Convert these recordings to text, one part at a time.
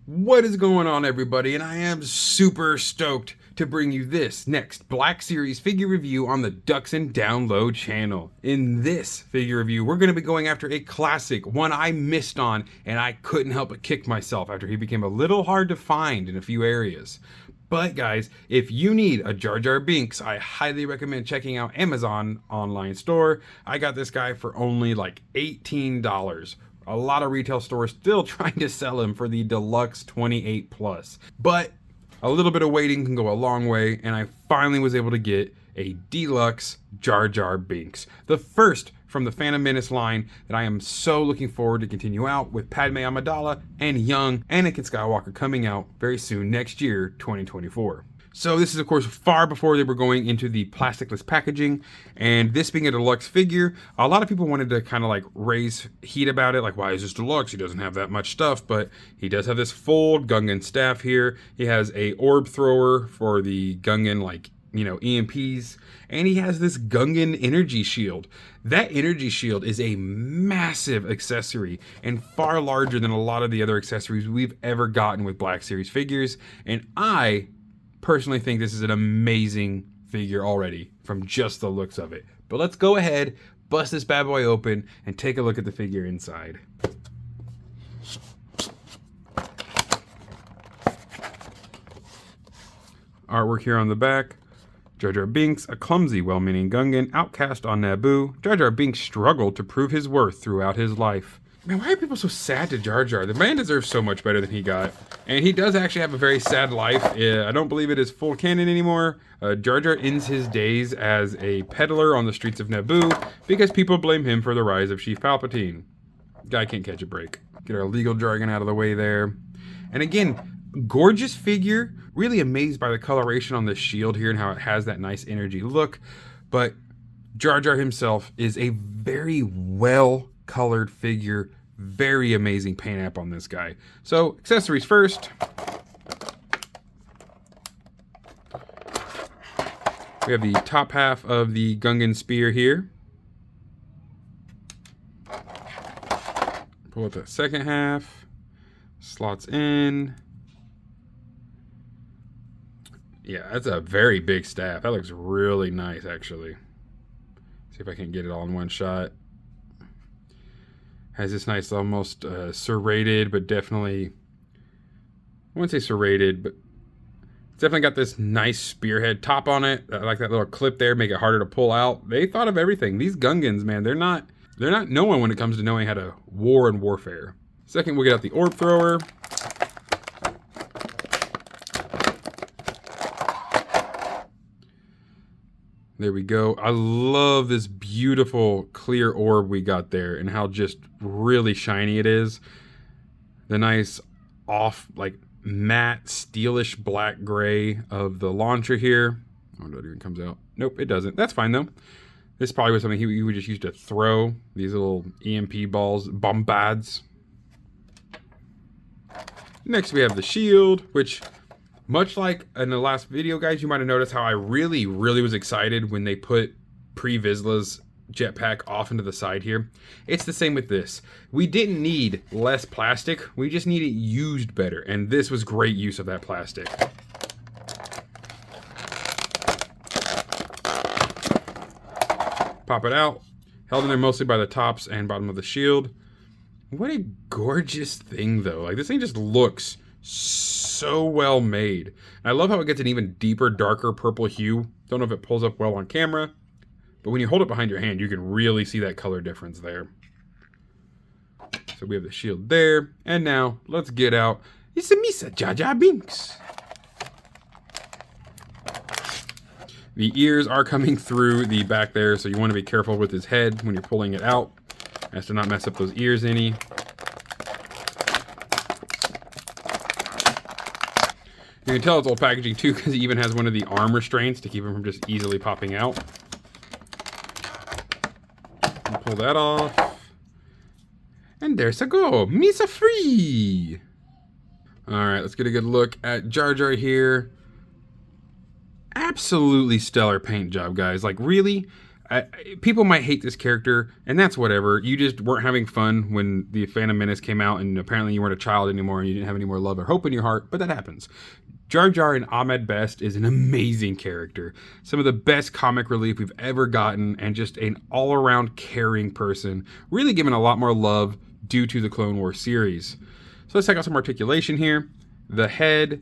What is going on, everybody? And I am super stoked to bring you this next Black Series figure review on the Ducks and Down Low channel. In this figure review, we're going to be going after a classic, one I missed on, and I couldn't help but kick myself after he became a little hard to find in a few areas. But guys, if you need a Jar Jar Binks, I highly recommend checking out Amazon online store. I got this guy for only like $18. A lot of retail stores still trying to sell him for the deluxe 28 plus. But a little bit of waiting can go a long way, and I finally was able to get a deluxe Jar Jar Binks. The first from the Phantom Menace line that I am so looking forward to continue out with Padme Amidala and young Anakin Skywalker coming out very soon next year, 2024. So this is of course far before they were going into the plasticless packaging, and this being a deluxe figure, a lot of people wanted to kind of like raise heat about it, like why is this deluxe? He doesn't have that much stuff, but he does have this full Gungan staff here. He has a orb thrower for the Gungan, like, you know, EMPs, and he has this Gungan energy shield. That energy shield is a massive accessory and far larger than a lot of the other accessories we've ever gotten with Black Series figures, and I personally think this is an amazing figure already from just the looks of it. But let's go ahead, bust this bad boy open, and take a look at the figure inside. Artwork here on the back. Jar Jar Binks, a clumsy, well-meaning Gungan outcast on Naboo. Jar Jar Binks struggled to prove his worth throughout his life. Man, why are people so sad to Jar Jar? The man deserves so much better than he got. And he does actually have a very sad life. I don't believe it is full canon anymore. Jar Jar ends his days as a peddler on the streets of Naboo because people blame him for the rise of Chief Palpatine. Guy can't catch a break. Get our legal jargon out of the way there. And again, gorgeous figure. Really amazed by the coloration on this shield here and how it has that nice energy look. But Jar Jar himself is a very well colored figure. Very amazing paint app on this guy. So accessories first. We have the top half of the Gungan spear here. Pull out the second half. Slots in. Yeah, that's a very big staff. That looks really nice, actually. See if I can get it all in one shot. Has this nice, almost serrated, but definitely, I wouldn't say serrated, but it's definitely got this nice spearhead top on it. I like that little clip there, make it harder to pull out. They thought of everything. These Gungans, man, they're not knowing when it comes to knowing how to war and warfare. Second, we'll get out the orb thrower. There we go. I love this beautiful clear orb we got there and how just really shiny it is. The nice off, like matte steelish black gray of the launcher here. Oh, that even comes out. Nope, it doesn't. That's fine though. This probably was something he would just use to throw these little EMP balls, bombards. Next we have the shield, which, much like in the last video, guys, you might have noticed how I really was excited when they put Pre-Vizsla's jetpack off into the side here. It's the same with this. We didn't need less plastic. We just need it used better. And this was great use of that plastic. Pop it out. Held in there mostly by the tops and bottom of the shield. What a gorgeous thing, though. Like, this thing just looks so well made. And I love how it gets an even deeper, darker purple hue. Don't know if it pulls up well on camera, but when you hold it behind your hand, you can really see that color difference there. So we have the shield there, and now let's get out Misa Jar Jar Binks. The ears are coming through the back there, so you want to be careful with his head when you're pulling it out, as to not mess up those ears any. You can tell it's old packaging too, because it even has one of the arm restraints to keep them from just easily popping out. And pull that off. And there's a go. Misa free. Alright, let's get a good look at Jar Jar here. Absolutely stellar paint job, guys. Like, really, People might hate this character, and that's whatever. You just weren't having fun when the Phantom Menace came out, and apparently you weren't a child anymore, and you didn't have any more love or hope in your heart, but that happens. Jar Jar in Ahmed Best is an amazing character. Some of the best comic relief we've ever gotten, and just an all-around caring person, really given a lot more love due to the Clone Wars series. So let's check out some articulation here. The head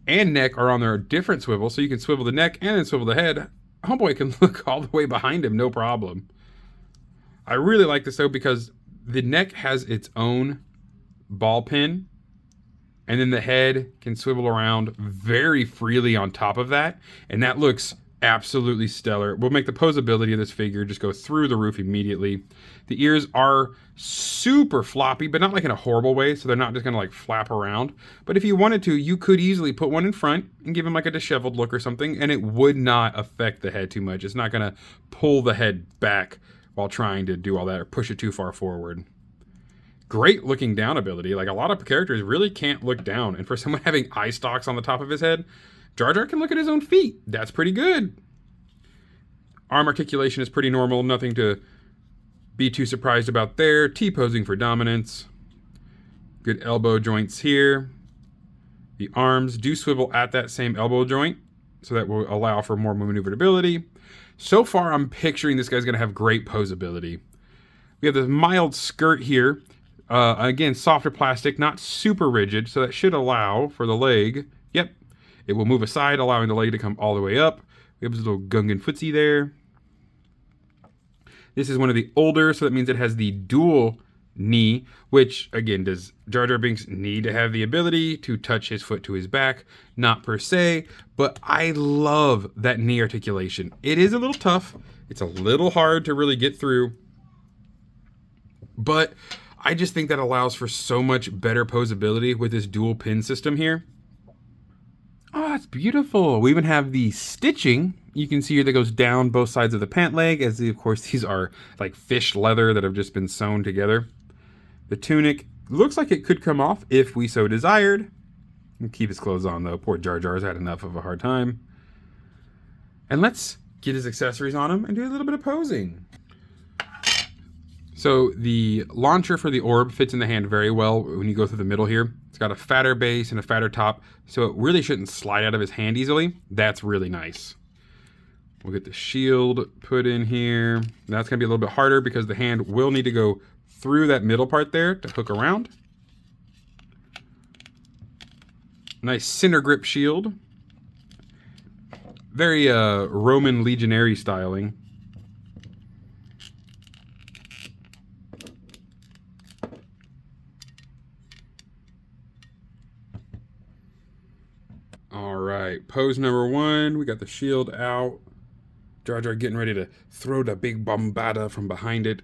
and neck are on their different swivel, so you can swivel the neck and then swivel the head. Homeboy can look all the way behind him, no problem. I really like this though because the neck has its own ball pin, and then the head can swivel around very freely on top of that, and that looks absolutely stellar. We'll make the posability of this figure just go through the roof immediately. The ears are super floppy, but not like in a horrible way, so they're not just gonna like flap around. But if you wanted to, you could easily put one in front and give him like a disheveled look or something, and it would not affect the head too much. It's not gonna pull the head back while trying to do all that or push it too far forward. Great looking down ability. Like, a lot of characters really can't look down, and for someone having eye stalks on the top of his head, Jar Jar can look at his own feet. That's pretty good. Arm articulation is pretty normal. Nothing to be too surprised about there. T-posing for dominance. Good elbow joints here. The arms do swivel at that same elbow joint, so that will allow for more maneuverability. So far, I'm picturing this guy's going to have great posability. We have this mild skirt here. Again, softer plastic, not super rigid, so that should allow for the leg. Yep. It will move aside, allowing the leg to come all the way up. We have this little Gungan footsie there. This is one of the older, so that means it has the dual knee, which, again, does Jar Jar Binks need to have the ability to touch his foot to his back? Not per se, but I love that knee articulation. It is a little tough. It's a little hard to really get through, but I just think that allows for so much better posability with this dual pin system here. Oh, that's beautiful. We even have the stitching. You can see here that goes down both sides of the pant leg, as of course these are like fish leather that have just been sewn together. The tunic looks like it could come off if we so desired. We'll keep his clothes on though. Poor Jar Jar's had enough of a hard time. And let's get his accessories on him and do a little bit of posing. So the launcher for the orb fits in the hand very well when you go through the middle here. It's got a fatter base and a fatter top, so it really shouldn't slide out of his hand easily. That's really nice. We'll get the shield put in here. That's going to be a little bit harder because the hand will need to go through that middle part there to hook around. Nice center grip shield. Very Roman legionary styling. All right, pose number one. We got the shield out. Jar Jar getting ready to throw the big bombada from behind it.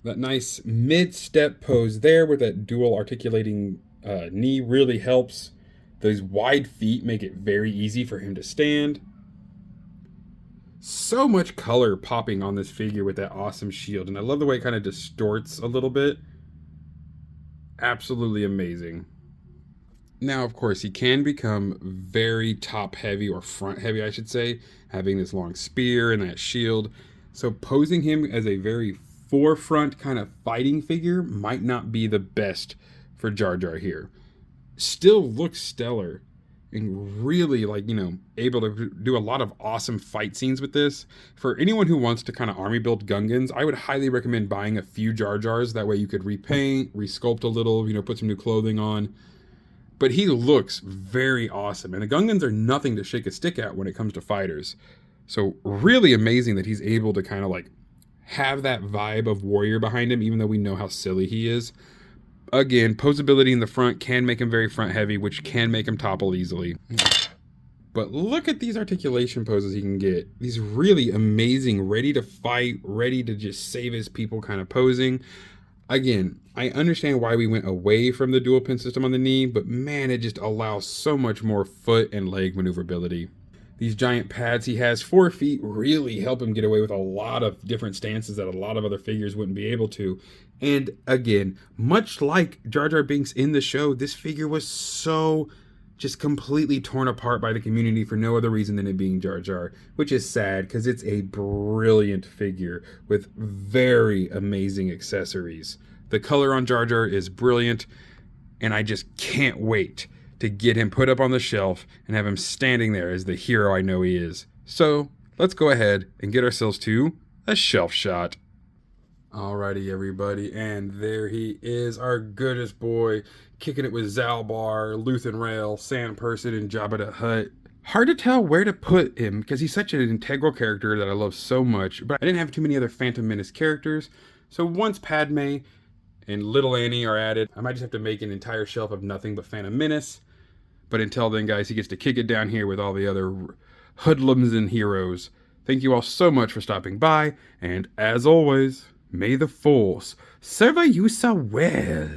That nice mid-step pose there with that dual articulating knee really helps. Those wide feet make it very easy for him to stand. So much color popping on this figure with that awesome shield. And I love the way it kind of distorts a little bit. Absolutely amazing. Now, of course, he can become very top heavy, or front heavy, I should say, having this long spear and that shield. So posing him as a very forefront kind of fighting figure might not be the best for Jar Jar here. Still looks stellar and really, like, you know, able to do a lot of awesome fight scenes with this. For anyone who wants to kind of army build Gungans, I would highly recommend buying a few Jar Jars. That way you could repaint, resculpt a little, you know, put some new clothing on. But he looks very awesome. And the Gungans are nothing to shake a stick at when it comes to fighters. So really amazing that he's able to kind of like have that vibe of warrior behind him, even though we know how silly he is. Again, posability in the front can make him very front heavy, which can make him topple easily. But look at these articulation poses he can get. These really amazing, ready to fight, ready to just save his people kind of posing. Again, I understand why we went away from the dual pin system on the knee, but man, it just allows so much more foot and leg maneuverability. These giant pads he has, 4 feet, really help him get away with a lot of different stances that a lot of other figures wouldn't be able to. And again, much like Jar Jar Binks in the show, this figure was so just completely torn apart by the community for no other reason than it being Jar Jar, which is sad because it's a brilliant figure with very amazing accessories. The color on Jar Jar is brilliant, and I just can't wait to get him put up on the shelf and have him standing there as the hero I know he is. So let's go ahead and get ourselves to a shelf shot. Alrighty, everybody, and there he is, our goodest boy, kicking it with Zalbar, Luthen Rail, Sand Person, and Jabba the Hutt. Hard to tell where to put him because he's such an integral character that I love so much, but I didn't have too many other Phantom Menace characters, so once Padme and Little Annie are added, I might just have to make an entire shelf of nothing but Phantom Menace. But until then, guys, he gets to kick it down here with all the other hoodlums and heroes. Thank you all so much for stopping by, and as always, may the Force serve Yousa well.